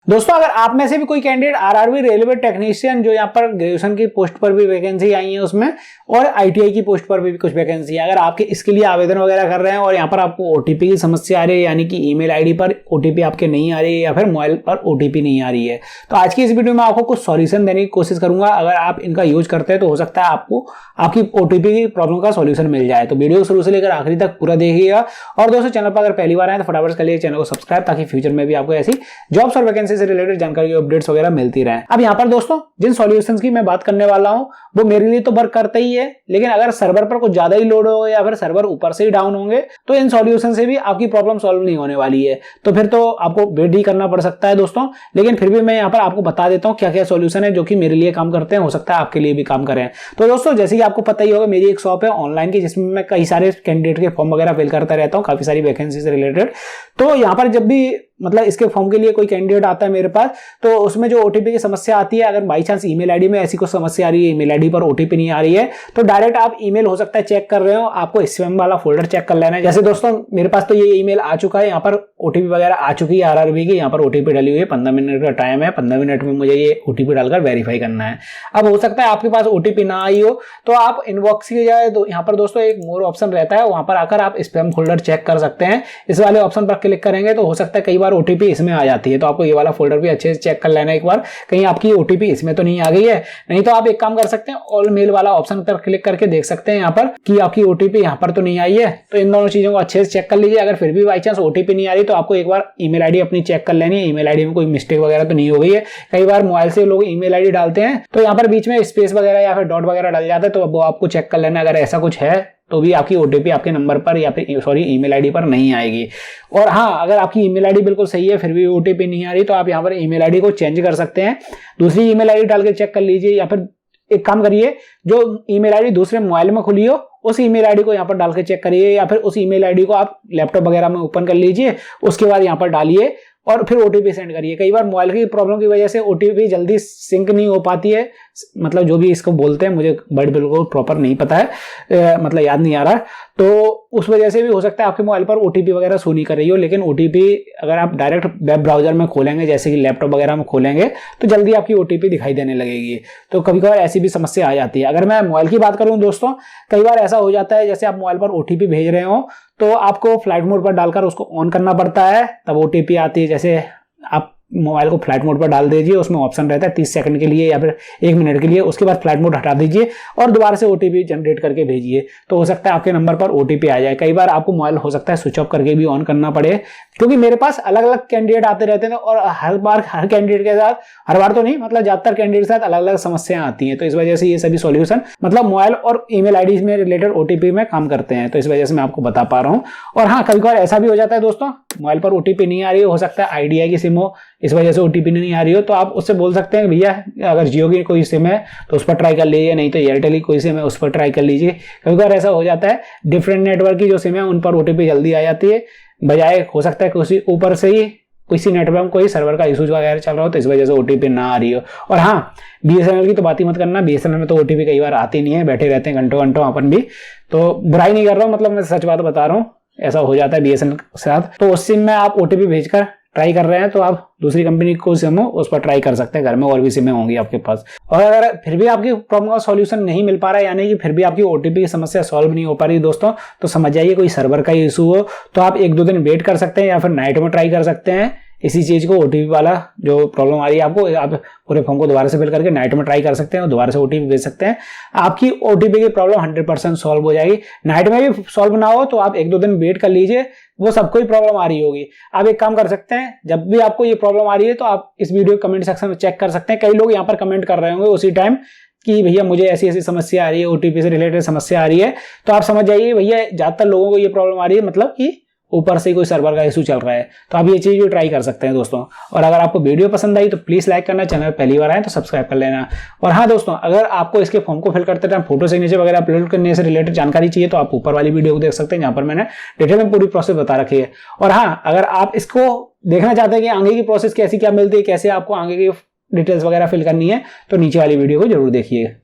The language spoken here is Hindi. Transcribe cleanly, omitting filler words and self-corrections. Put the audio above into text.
दोस्तों अगर आप में से भी कोई कैंडिडेट आरआरबी रेलवे टेक्नीशियन जो यहाँ पर ग्रेजुएशन की पोस्ट पर भी वैकेंसी आई है उसमें और आईटीआई की पोस्ट पर भी कुछ वैकेंसी है, अगर आपके इसके लिए आवेदन वगैरह कर रहे हैं और यहाँ पर आपको ओटीपी की समस्या आ रही है, यानी कि ईमेल आईडी पर ओटीपी आपके नहीं आ रही है या फिर मोबाइल पर ओटीपी नहीं आ रही है, तो आज की इस वीडियो में आपको कुछ सॉल्यूशन देने की कोशिश करूंगा। अगर आप इनका यूज करते हैं तो हो सकता है आपको आपकी ओटीपी की प्रॉब्लम का सॉल्यूशन मिल जाए। तो वीडियो शुरू से लेकर आखिरी तक पूरा देखिएगा। और दोस्तों चैनल पर अगर पहली बार आए तो फटाफट कर लीजिए चैनल को सब्सक्राइब, ताकि फ्यूचर में भी आपको ऐसी जॉब्स और वैकेंसी से रिलेटेड जानकारी अपडेट्स वगैरह मिलती रहे। अब यहाँ पर दोस्तों जिन सॉल्यूशंस की मैं बात करने वाला हूं वो मेरे लिए तो वर्क करता ही है, लेकिन अगर सर्वर पर कुछ ज्यादा ही लोड हो या फिर सर्वर ऊपर से ही डाउन होंगे तो इन सॉल्यूशन से भी आपकी प्रॉब्लम सॉल्व नहीं होने वाली है, तो फिर तो आपको वेट ही करना पड़ सकता है दोस्तों। लेकिन फिर भी मैं यहाँ पर आपको बता देता हूँ क्या क्या सॉल्यूशन है जो कि मेरे लिए काम करते हैं, हो सकता है आपके लिए भी काम करें। तो दोस्तों जैसे कि आपको पता ही होगा, मेरी एक शॉप है ऑनलाइन की जिसमें मैं कई सारे कैंडिडेट के फॉर्म वगैरह फिल करता रहता हूँ, काफी सारी वैकेंसी से रिलेटेड। तो यहाँ पर जब भी मतलब इसके फॉर्म के लिए कोई कैंडिडेट आता है मेरे पास, तो उसमें जो ओटीपी की समस्या आती है, अगर बाई चांस ईमेल आईडी में ऐसी कोई समस्या आ रही है, ईमेल आईडी पर ओटीपी नहीं आ रही है, तो डायरेक्ट आप ईमेल हो सकता है चेक कर रहे हो, आपको स्पैम वाला फोल्डर चेक कर लेना है। जैसे दोस्तों मेरे पास तो ये ईमेल आ चुका है, यहाँ पर ओटीपी वगैरह आ चुकी है आरआरबी की, यहाँ पर ओटीपी डाली हुई है, 15 मिनट का टाइम है, 15 मिनट में मुझे ये ओटीपी डालकर वेरीफाई करना है। अब हो सकता है आपके पास ओटीपी ना आई हो, तो आप इनबॉक्स की जाए तो यहाँ पर दोस्तों एक मोर ऑप्शन रहता है, वहां पर आकर आप स्पैम फोल्डर चेक कर सकते हैं। इस वाले ऑप्शन पर क्लिक करेंगे तो हो सकता है कई बार ओटीपी इसमें आ जाती है, तो आपको ये वाला फोल्डर भी अच्छे से चेक कर लेना एक बार, कहीं आपकी ओटीपी इसमें तो नहीं आ गई है। नहीं तो आप एक काम कर सकते हैं, ऑल मेल वाला ऑप्शन पर क्लिक करके देख सकते हैं यहाँ पर कि आपकी ओटीपी यहाँ पर तो नहीं आई है। तो इन दोनों चीजों को अच्छे से चेक कर लीजिए। अगर फिर भी बाई चांस ओटीपी नहीं आ रही तो आपको एक बार ईमेल आईडी अपनी चेक कर लेनी है, ईमेल आईडी में कोई मिस्टेक वगैरह तो नहीं हो गई है। कई बार मोबाइल से लोग ईमेल आईडी डालते हैं तो यहाँ पर बीच में स्पेस वगैरह या फिर डॉट वगैरह डल जाता है, तो वो आपको चेक कर लेना। अगर ऐसा कुछ है तो भी आपकी ओटीपी आपके नंबर पर या फिर ईमेल आईडी पर नहीं आएगी। और हाँ, अगर आपकी ईमेल आईडी बिल्कुल सही है फिर भी ओटीपी नहीं आ रही तो आप यहाँ पर ईमेल आईडी को चेंज कर सकते हैं, दूसरी ईमेल आईडी डाल के चेक कर लीजिए, या फिर एक काम करिए, जो ईमेल आईडी दूसरे मोबाइल में खुली हो उस ईमेल आईडी को यहाँ पर डाल के चेक करिए, या फिर उस ईमेल आईडी को आप लैपटॉप वगैरह में ओपन कर लीजिए, उसके बाद यहाँ पर डालिए और फिर ओटीपी सेंड करिए। कई बार मोबाइल की प्रॉब्लम की वजह से ओटीपी जल्दी सिंक नहीं हो पाती है, मतलब जो भी इसको बोलते हैं, मुझे वर्ड बिल्कुल प्रॉपर नहीं पता है, मतलब याद नहीं आ रहा, तो उस वजह से भी हो सकता है आपके मोबाइल पर ओटीपी वगैरह शो नहीं कर रही हो। लेकिन ओटीपी अगर आप डायरेक्ट वेब ब्राउजर में खोलेंगे, जैसे कि लैपटॉप वगैरह में खोलेंगे, तो जल्दी आपकी ओटीपी दिखाई देने लगेगी। तो कभी कभार ऐसी भी समस्या आ जाती है। अगर मैं मोबाइल की बात करूं दोस्तों, कई बार ऐसा हो जाता है जैसे आप मोबाइल पर ओटीपी भेज रहे हो तो आपको फ्लाइट मोड पर डालकर उसको ऑन करना पड़ता है, तब ओटीपी आती है। जैसे आप मोबाइल को फ्लाइट मोड पर डाल दीजिए, उसमें ऑप्शन रहता है 30 सेकंड के लिए या फिर 1 मिनट के लिए, उसके बाद फ्लाइट मोड हटा दीजिए और दोबारा से ओटीपी जनरेट करके भेजिए, तो हो सकता है आपके नंबर पर ओटीपी आ जाए। कई बार आपको मोबाइल हो सकता है स्विच ऑफ करके भी ऑन करना पड़े, क्योंकि मेरे पास अलग अलग कैंडिडेट आते रहते हैं और हर बार हर कैंडिडेट के साथ, हर बार तो नहीं, मतलब ज्यादातर कैंडिडेट के साथ अलग अलग समस्याएं आती हैं। तो इस वजह से ये सभी सॉल्यूशन मतलब मोबाइल और ईमेल आईडी में रिलेटेड ओटीपी में काम करते हैं, तो इस वजह से मैं आपको बता पा रहा हूँ। और हाँ, कभी कभार ऐसा भी हो जाता है दोस्तों, मोबाइल पर ओटीपी नहीं आ रही हो सकता है आईडिया की सिम हो, इस वजह से ओटीपी नहीं आ रही हो, तो आप उससे बोल सकते हैं भैया अगर जियो की कोई सिम है तो उस पर ट्राई कर लीजिए, नहीं तो एयरटेल की कोई सिम है उस पर ट्राई कर लीजिए। कभी कभार ऐसा हो जाता है डिफरेंट नेटवर्क की जो सिम है उन पर ओटीपी जल्दी आ जाती है, बजाय हो सकता है किसी ऊपर से ही किसी नेटवर्क में कोई सर्वर का इशूज वगैरह चल रहा हो तो इस वजह से ओटीपी ना आ रही हो। और हाँ, बीएसएनएल की तो बात ही मत करना, बीएसएनएल में तो ओटीपी कई बार आती नहीं है, बैठे रहते हैं घंटों घंटों अपन भी, तो बुराई नहीं कर रहा हूँ, मतलब मैं सच बात बता रहा हूँ, ऐसा हो जाता है बीएसएनएल के साथ। तो उस सिम में आप ओटीपी भेजकर ट्राई कर रहे हैं तो आप दूसरी कंपनी को सिम हो उस पर ट्राई कर सकते हैं, घर में और भी सिमें होंगी आपके पास। और अगर फिर भी आपकी प्रॉब्लम का सॉल्यूशन नहीं मिल पा रहा है, यानी कि फिर भी आपकी ओटीपी की समस्या सॉल्व नहीं हो पा रही दोस्तों, तो समझ जाइए कोई सर्वर का इशू हो, तो आप 1-2 दिन वेट कर सकते हैं या फिर नाइट में ट्राई कर सकते हैं इसी चीज को। ओटीपी वाला जो प्रॉब्लम आ रही है आपको, आप पूरे फॉर्म को दोबारा से फिल करके नाइट में ट्राई कर सकते हैं और दोबारा से ओटीपी भेज सकते हैं, आपकी ओटीपी की प्रॉब्लम 100% सॉल्व हो जाएगी। नाइट में भी सॉल्व ना हो तो आप 1-2 दिन वेट कर लीजिए, वो सबको ही प्रॉब्लम आ रही होगी। आप एक काम कर सकते हैं, जब भी आपको ये प्रॉब्लम आ रही है तो आप इस वीडियो कमेंट सेक्शन में चेक कर सकते हैं, कई लोग यहाँ पर कमेंट कर रहे होंगे उसी टाइम कि भैया मुझे ऐसी ऐसी समस्या आ रही है, ओटीपी से रिलेटेड समस्या आ रही है, तो आप समझ जाइए भैया ज्यादातर लोगों को ये प्रॉब्लम आ रही है, मतलब कि ऊपर से कोई सर्वर का इशू चल रहा है। तो आप ये चीज भी ट्राई कर सकते हैं दोस्तों। और अगर आपको वीडियो पसंद आई तो प्लीज लाइक करना, चैनल पहली बार आए तो सब्सक्राइब कर लेना। और हाँ दोस्तों, अगर आपको इसके फॉर्म को फिल करते टाइम फोटो सिग्नेचर वगैरह अपलोड करने से रिलेटेड जानकारी चाहिए तो आप ऊपर वाली वीडियो को देख सकते हैं, जहां पर मैंने डिटेल में पूरी प्रोसेस बता रखी है। और हाँ, अगर आप इसको देखना चाहते हैं कि आगे की प्रोसेस कैसी क्या मिलती है, कैसे आपको आगे की डिटेल्स वगैरह फिल करनी है, तो नीचे वाली वीडियो को जरूर देखिए।